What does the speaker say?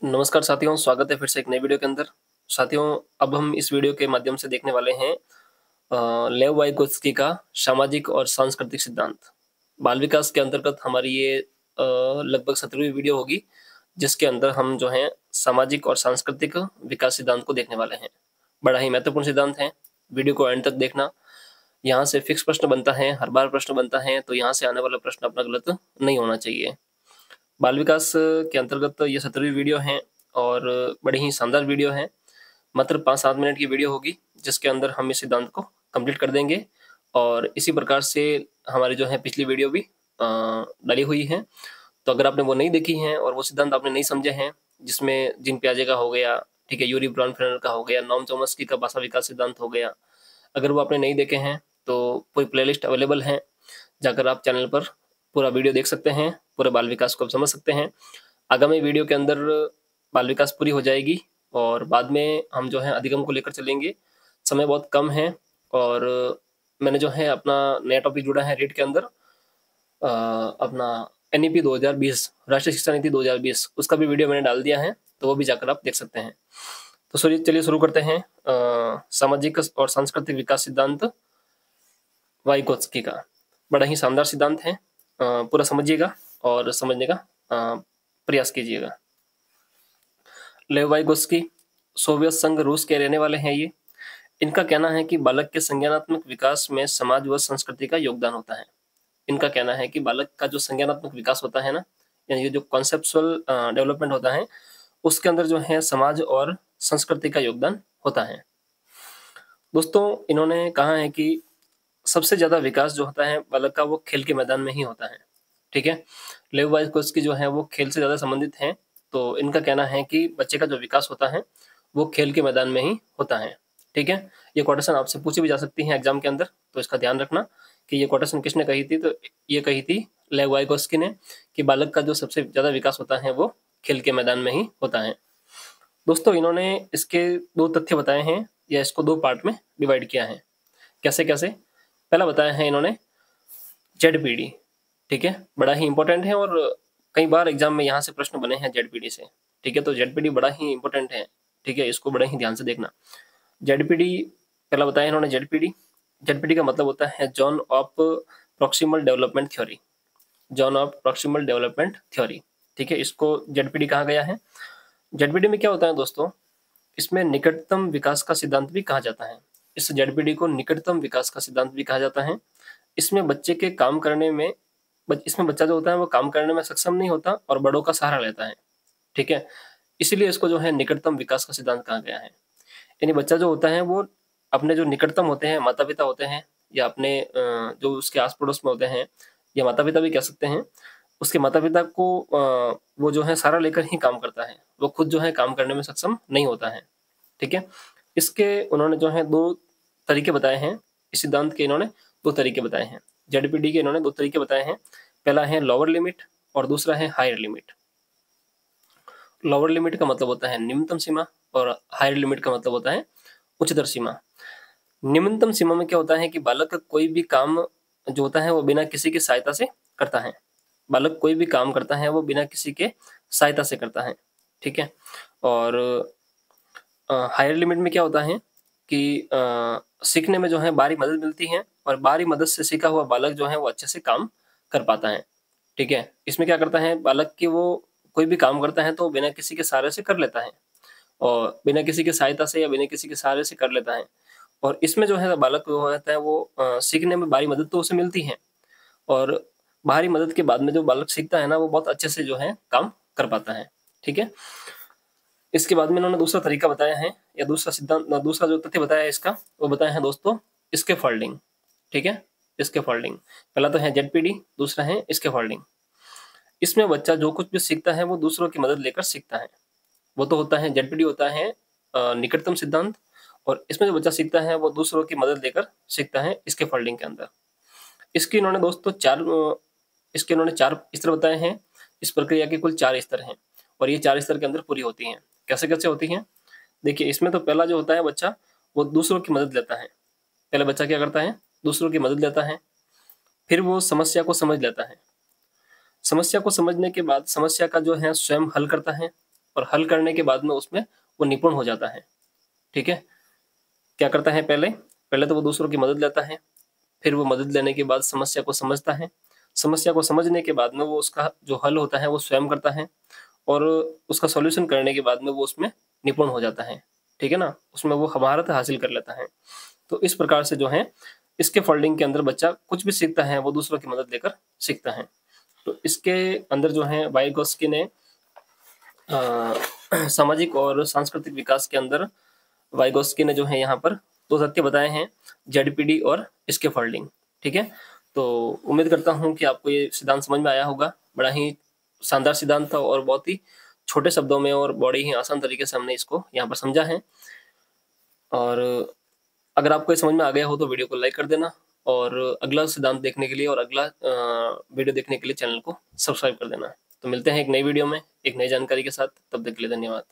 नमस्कार साथियों, स्वागत है फिर से एक नई वीडियो के अंदर। साथियों, अब हम इस वीडियो के माध्यम से देखने वाले हैं लेव वाइगोत्स्की का सामाजिक और सांस्कृतिक सिद्धांत। बाल विकास के अंतर्गत हमारी ये लगभग 17वीं वीडियो होगी, जिसके अंदर हम जो है सामाजिक और सांस्कृतिक विकास सिद्धांत को देखने वाले हैं। बड़ा ही महत्वपूर्ण सिद्धांत है, वीडियो को एंड तक देखना। यहाँ से फिक्स प्रश्न बनता है, हर बार प्रश्न बनता है, तो यहाँ से आने वाला प्रश्न अपना गलत नहीं होना चाहिए। बाल विकास के अंतर्गत ये 17वीं वीडियो है और बड़ी ही शानदार वीडियो है। मात्र 5-7 मिनट की वीडियो होगी, जिसके अंदर हम इस सिद्धांत को कंप्लीट कर देंगे। और इसी प्रकार से हमारी जो है पिछली वीडियो भी डाली हुई है। तो अगर आपने वो नहीं देखी है और वो सिद्धांत आपने नहीं समझे हैं, जिसमें जीन पियाजे का हो गया, ठीक है, यूरी ब्राउन-फेनर का हो गया, नॉम चॉम्स्की का भाषा विकास सिद्धांत हो गया, अगर वो आपने नहीं देखे हैं तो पूरी प्लेलिस्ट अवेलेबल है, जाकर आप चैनल पर पूरा वीडियो देख सकते हैं, पूरे बाल विकास को आप समझ सकते हैं। आगामी वीडियो के अंदर बाल विकास पूरी हो जाएगी और बाद में हम जो है अधिगम को लेकर चलेंगे। समय बहुत कम है और मैंने जो है अपना नया टॉपिक जुड़ा है रीड के अंदर, अपना एनईपी 2020 राष्ट्रीय शिक्षा नीति 2020, उसका भी वीडियो मैंने डाल दिया है, तो वो भी जाकर आप देख सकते हैं। तो चलिए शुरू करते हैं सामाजिक और सांस्कृतिक विकास सिद्धांत वाइगोत्स्की का। बड़ा ही शानदार सिद्धांत है, पूरा समझिएगा और समझने का प्रयास कीजिएगा। लेव वाइगोत्स्की सोवियत संघ रूस के रहने वाले हैं। ये इनका कहना है कि बालक के संज्ञानात्मक विकास में समाज व संस्कृति का योगदान होता है। इनका कहना है कि बालक का जो संज्ञानात्मक विकास होता है ना, यानी जो कॉन्सेप्चुअल डेवलपमेंट होता है, उसके अंदर जो है समाज और संस्कृति का योगदान होता है। दोस्तों, इन्होंने कहा है कि सबसे ज्यादा विकास जो होता है बालक का, वो खेल के मैदान में ही होता है। ठीक है, लेव वाइगोत्स्की जो है वो खेल से ज्यादा संबंधित है। तो इनका कहना है कि बच्चे का जो विकास होता है वो खेल के मैदान में ही होता है। ठीक है, ये कोटेशन आपसे पूछी भी जा सकती है एग्जाम के अंदर, तो इसका ध्यान रखना कि ये कोटेशन किसने कही थी। तो ये कही थी लेव वाइगोत्स्की ने कि बालक का जो सबसे ज्यादा विकास होता है वो खेल के मैदान में ही होता है। दोस्तों, इन्होंने इसके 2 तथ्य बताए हैं, या इसको 2 पार्ट में डिवाइड किया है। कैसे कैसे? पहला बताया है इन्होंने जेडपीडी। ठीक है, बड़ा ही इंपॉर्टेंट है और कई बार एग्जाम में यहाँ से प्रश्न बने हैं जेडपीडी से। ठीक है, तो जेडपीडी बड़ा ही इंपॉर्टेंट है। ठीक है, इसको बड़े ही ध्यान से देखना। जेडपीडी पहला बताया इन्होंने। जेडपीडी जेडपीडी का मतलब होता है John of proximal development theory. John of proximal development theory. ठीक है, इसको जेडपीडी कहा गया है। जेडपीडी में क्या होता है दोस्तों, इसमें निकटतम विकास का सिद्धांत भी कहा जाता है। इस जेडपीडी को निकटतम विकास का सिद्धांत भी कहा जाता है। इसमें बच्चे के काम करने में इसमें बच्चा जो होता है वो काम करने में सक्षम नहीं होता और बड़ों का सहारा लेता है। ठीक है, इसीलिए इसको जो है निकटतम विकास का सिद्धांत कहा गया है। यानी बच्चा जो होता है वो अपने जो निकटतम होते हैं, माता पिता होते हैं, या अपने जो उसके आस पड़ोस में होते हैं, या माता पिता भी कह सकते हैं, उसके माता पिता को वो जो है सहारा लेकर ही काम करता है, वो खुद जो है काम करने में सक्षम नहीं होता है। ठीक है, इसके उन्होंने जो है 2 तरीके बताए हैं। इस सिद्धांत के इन्होंने 2 तरीके बताए हैं। जेडपीडी के इन्होंने 2 तरीके बताए हैं। पहला है लोअर लिमिट और दूसरा है हायर लिमिट। लोअर लिमिट का मतलब होता है निम्नतम सीमा और हायर लिमिट का मतलब होता है उच्चतर सीमा। निम्नतम सीमा में क्या होता है कि बालक कोई भी काम जो होता है वो बिना किसी की सहायता से करता है। बालक कोई भी काम करता है वो बिना किसी के सहायता से करता है। ठीक है, और हायर लिमिट में क्या होता है कि सीखने में जो है बाहरी मदद मिलती है और बाहरी मदद से सीखा हुआ बालक जो है वो अच्छे से काम कर पाता है। ठीक है, इसमें क्या करता है बालक कि वो कोई भी काम करता है तो बिना किसी के सहारे से कर लेता है, और बिना किसी की सहायता से या बिना किसी के सहारे से कर लेता है। और इसमें जो है बालक जो होता है वो सीखने में बाहरी मदद तो उसे मिलती है, और बाहरी मदद के बाद में जो बालक सीखता है ना, वो बहुत अच्छे से जो है काम कर पाता है। ठीक है, इसके बाद में इन्होंने दूसरा तरीका बताया है, या दूसरा सिद्धांत, दूसरा जो तथ्य बताया है इसका, वो बताया है दोस्तों स्कैफोल्डिंग। ठीक है, स्कैफोल्डिंग। पहला तो है जेडपीडी, दूसरा है स्कैफोल्डिंग। इसमें बच्चा जो कुछ भी सीखता है वो दूसरों की मदद लेकर सीखता है। वो तो होता है जेडपीडी, होता है निकटतम सिद्धांत, और इसमें जो बच्चा सीखता है वो दूसरों की मदद लेकर सीखता है स्कैफोल्डिंग के अंदर। इसके इन्होंने दोस्तों 4 स्तर बताए हैं। इस प्रक्रिया के कुल 4 स्तर हैं और ये 4 स्तर के अंदर पूरी होती हैं। कैसे कैसे होती हैं? देखिए, इसमें तो पहला जो होता है बच्चा, वो दूसरों की मदद लेता है। पहले बच्चा क्या करता है? दूसरों की मदद लेता है। फिर वो समस्या को समझ लेता है। समस्या को समझने के बाद समस्या का जो है स्वयं हल करता है। और हल करने के बाद में उसमें वो निपुण हो जाता है। ठीक है, क्या करता है, पहले पहले तो वो दूसरों की मदद लेता है, फिर वो मदद लेने के बाद समस्या को समझता है, समस्या को समझने के बाद में वो उसका जो हल होता है वो स्वयं करता है, और उसका सॉल्यूशन करने के बाद में वो उसमें निपुण हो जाता है। ठीक है ना, उसमें वो महारत हासिल कर लेता है। तो इस प्रकार से जो है इसके फोल्डिंग के अंदर बच्चा कुछ भी सीखता है वो दूसरों की मदद लेकर सीखता है। तो इसके अंदर जो है वाइगोत्स्की ने सामाजिक और सांस्कृतिक विकास के अंदर वाइगोत्स्की ने जो है यहाँ पर दो तथ्य बताए हैं, जेडपीडी और इसके फोल्डिंग। ठीक है, तो उम्मीद करता हूँ कि आपको ये सिद्धांत समझ में आया होगा। बड़ा ही शानदार सिद्धांत था और बहुत ही छोटे शब्दों में और बड़ी ही आसान तरीके से हमने इसको यहाँ पर समझा है। और अगर आपको ये समझ में आ गया हो तो वीडियो को लाइक कर देना, और अगला सिद्धांत देखने के लिए और अगला वीडियो देखने के लिए चैनल को सब्सक्राइब कर देना। तो मिलते हैं एक नई वीडियो में एक नई जानकारी के साथ, तब तक के लिए धन्यवाद।